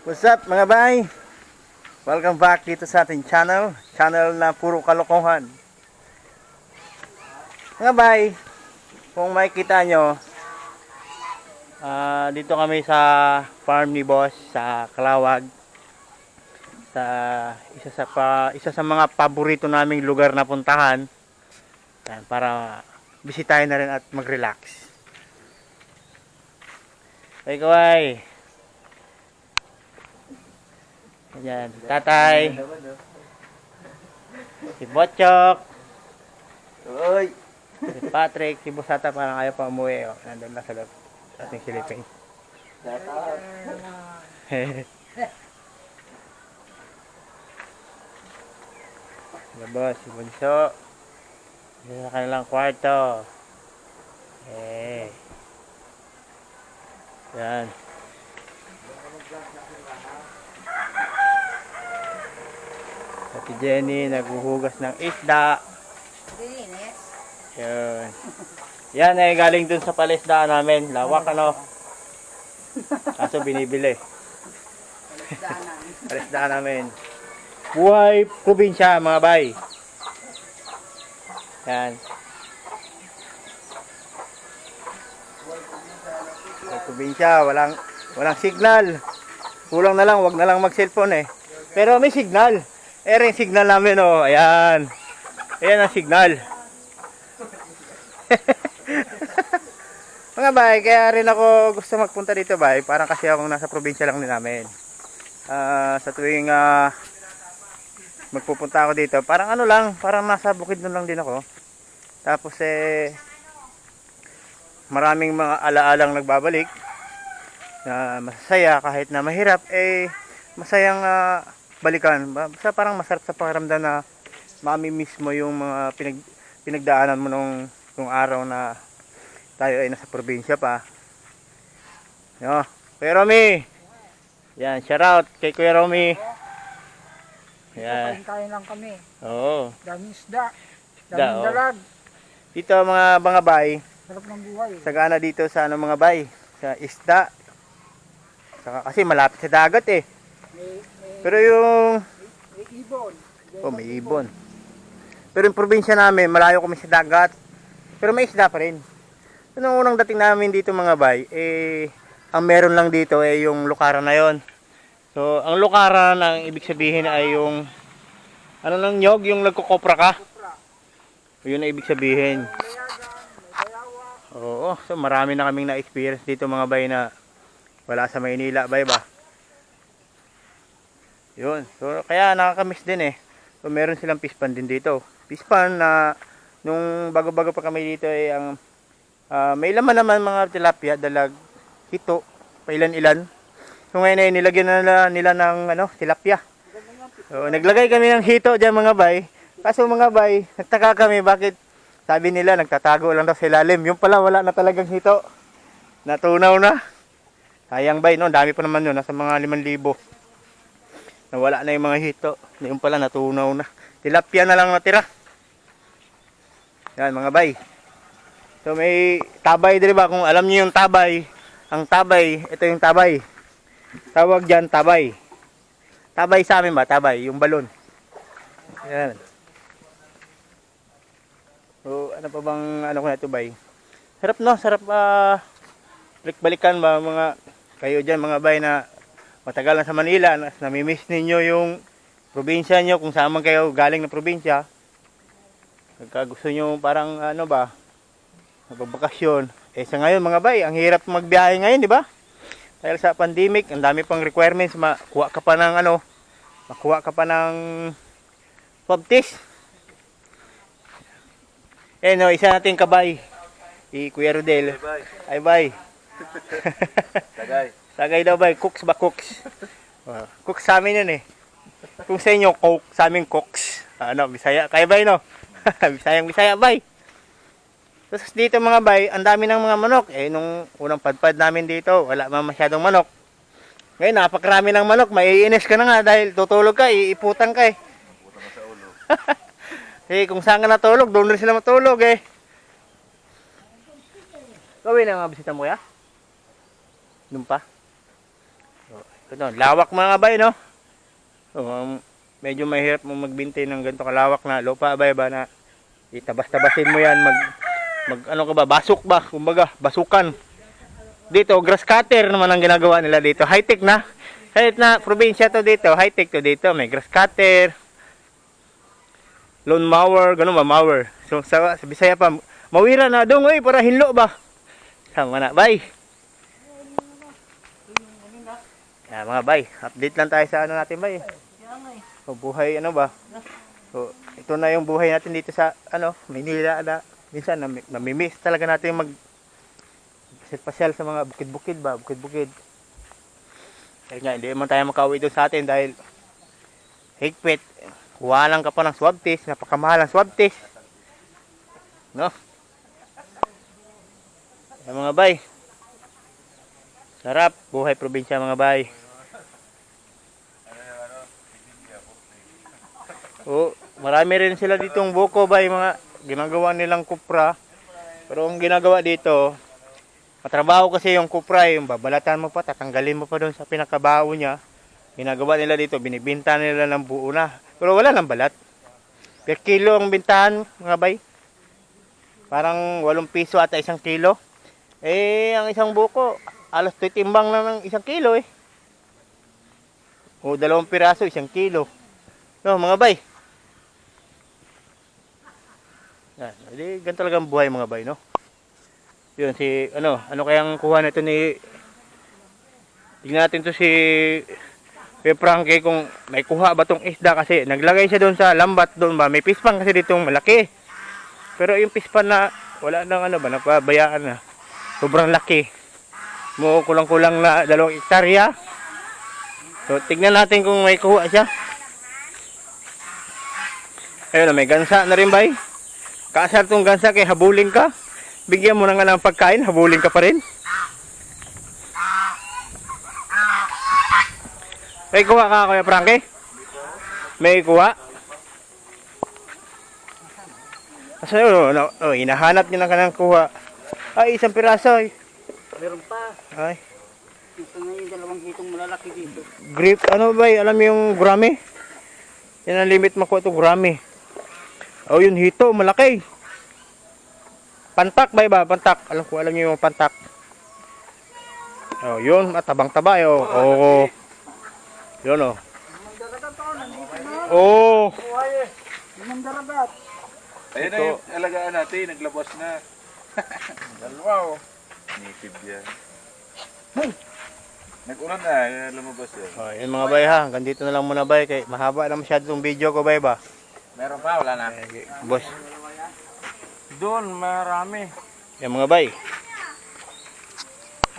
What's up mga bay? Welcome back dito sa ating channel na puro kalokohan. Mga bay, kung makikita nyo, dito kami sa farm ni Boss sa Kalawag. Sa isa sa mga paborito naming lugar na puntahan. Yan, para bisitahin na rin at mag-relax. Ay kaway. Ayan, tatay. Si Botchok. Uy! Si Patrick, si Busata parang ayaw pa umuwi. Oh. Nandun lang sa loob. Ating silipin. Labas, si Bunso. Dito sa kanilang kwarto. Yan. Si Jenny naghuhugas ng isda. Yan. Yan ay galing dun sa palisdaan namin. Lawak ano. Kaso binibili. Palisdaan namin. Buhay probinsya mga bay. Yan. Buhay probinsya, walang signal. Kulang na lang, wag na lang mag-cellphone eh. Pero may signal. Yung signal namin oh, ayan. Ayan ang signal. Mga bay, kaya rin ako gusto magpunta dito bay. Parang kasi akong nasa probinsya lang din namin. Sa tuwing magpupunta ako dito, parang ano lang, parang nasa bukid nun lang din ako. Tapos maraming mga alaalang nagbabalik na masasaya kahit na mahirap masayang balikan. Basta parang masarap sa pakiramdam na mami-miss mo yung mga pinagdaanan mo nung araw na tayo ay nasa probinsya pa. Yo, Kuya Romy. Yan, shout out kay Kuya Romy. Yan. Kain lang kami. Oo. Daming isda. Daming dalag. Dito mga bay. Sarap ng buhay. Sagana dito sa mga bay. Sa isda. Saka kasi malapit sa dagat eh. Pero yung may ibon. may ibon. Pero yung probinsya namin, malayo kami sa dagat. Pero may isda pa rin. So, nung unang dating namin dito mga bay, ang meron lang dito yung lukaran na yon. So, ang lukaran, ang ibig sabihin ay yung ano lang nyog, yung nagkukopra ka. Yun ang ibig sabihin. Oo, so marami na kaming na-experience dito mga bay na wala sa Maynila, bay ba? Yun. So, kaya nakakamiss din eh. So, meron silang fish pan din dito. Fish pan na nung bago-bago pa kami dito ang may laman naman mga tilapia, dalag, hito, pailan-ilan. So, ngayon ay nilagyan na nila ng tilapia. So, naglagay kami ng hito diyan mga bay. Kaso mga bay, nagtaka kami bakit sabi nila nagtatago lang daw sa ilalim. Yung pala wala na talagang hito. Natunaw na. Sayang bay, no? Dami pa naman yun. Nasa mga 5,000. Nawala na yung mga hito. Yung pala natunaw na. Tilapia na lang natira. Yan mga bay. So may tabay din ba? Kung alam niyo yung tabay. Ang tabay, ito yung tabay. Tawag dyan tabay. Tabay sa amin ba? Tabay, yung balon. Yan. So ano pa bang ko na ito bay? Sarap no? Sarap balik-balikan ba mga kayo dyan mga bay na matagal na sa Manila, namimiss ninyo yung probinsya nyo, kung saan man kayo galing na probinsya. Pagka gusto nyo parang magbabakasyon. Sa ngayon mga bay, ang hirap magbiyahe ngayon, di ba? Dahil sa pandemic, ang dami pang requirements, makuha ka pa ng swab test. Isa nating kabay. Si Kuya Rodel. Ay bay. Tagay. Tagay daw bay, cooks ba cooks? Cooks sa amin yun eh. Kung sa inyo, cook, sa amin cooks. Bisaya, kaya bay no? Bisaya bay. Tapos dito mga bay, ang dami ng mga manok. Nung unang padpad namin dito, wala masyadong manok. Ngayon, napakarami ng manok, maiinis ka na nga dahil tutulog ka, iiputan ka eh. Iputan ka sa ulo. Kung saan ka natulog, doon rin sila matulog eh. Gawin na mga bisita mo ya? Doon pa? Ito, lawak mga bay, no? So, medyo mahirap mo magbinte ng ganito kalawak na lupa, bay ba, na itabas-tabasin mo yan, mag ano ka ba, basok ba, kumbaga, basukan. Dito, grass cutter naman ang ginagawa nila dito. High-tech na. Kahit na probinsya to dito, high-tech to dito. May grass cutter, lawn mower, ganun ba, mower. So, sa Bisaya pa, mawira na dong, para hinlo ba? Sama na, bay. Yan mga bay, update lang tayo sa ano natin bay. O buhay ano ba? So, ito na yung buhay natin dito sa ano, Manila na minsan namimiss talaga natin mag pasyal sa mga bukid-bukid ba, bukid-bukid. Kaya nga, hindi man tayo makauwi doon sa atin dahil higpit. Kuha lang ka pa ng swab test, napakamahal ang swab test. No? Yan mga bay. Sarap, buhay probinsya mga bay. Oh, marami rin sila ditong buko bay, mga ginagawa nilang kupra. Pero ang ginagawa dito, matrabaho kasi yung kupra, yung babalatan mo pa, tatanggalin mo pa doon sa pinakabaho niya. Ginagawa nila dito, binibinta nila ng buo na. Pero wala nang balat. Per kilo ang bintahan mga bay. Parang 8 piso ata isang kilo. Eh, ang isang buko, alas timbang lang ng 1 kilo eh. O 2 piraso, 1 kilo. No, mga bay. Yan, hindi ganito talagang buhay mga bay, no? Yun, ano kayang kuha nito ni... Tignan natin to si Frankie kung may kuha ba tong isda kasi naglagay siya doon sa lambat doon ba. May pispan kasi ditong malaki. Pero yung pispan na wala nang ano ba, napabayaan na. Sobrang laki. Mo kulang-kulang na 2 hektarya. So, tignan natin kung may kuha siya. Ayun, may gansa na rin bay. Kaasar tong gansa kay habulin ka. Bigyan mo na nga ng pagkain, habulin ka pa rin. May kuha ka, Kuya Frankie? May kuha? Kasi hinahanap niya na ka ng kuha. Ay, 1 piraso. Meron pa. Ay. Ito na yung 2 kitong malalaki dito. Grip, ano ba? Alam mo yung gurami? Yan ang limit makuha ito, gurami. Oh, yun, hito, malaki. Pantak ba? Pantak. Alam niyo yung pantak. Oh, yun, matabang-taba. Oh. Yun, oh. Oh. Yung daragat. Ayun na yung alagaan natin, naglabas na. Dalawa oh. Native yan. Nag-ulan na, lumabas yan. Oh, yun mga bay ha. Hanggang dito na lang muna bay. Kay mahaba na masyado itong video ko bay ba. Meron pa, wala na. Boss. Doon, marami. Yan mga bay.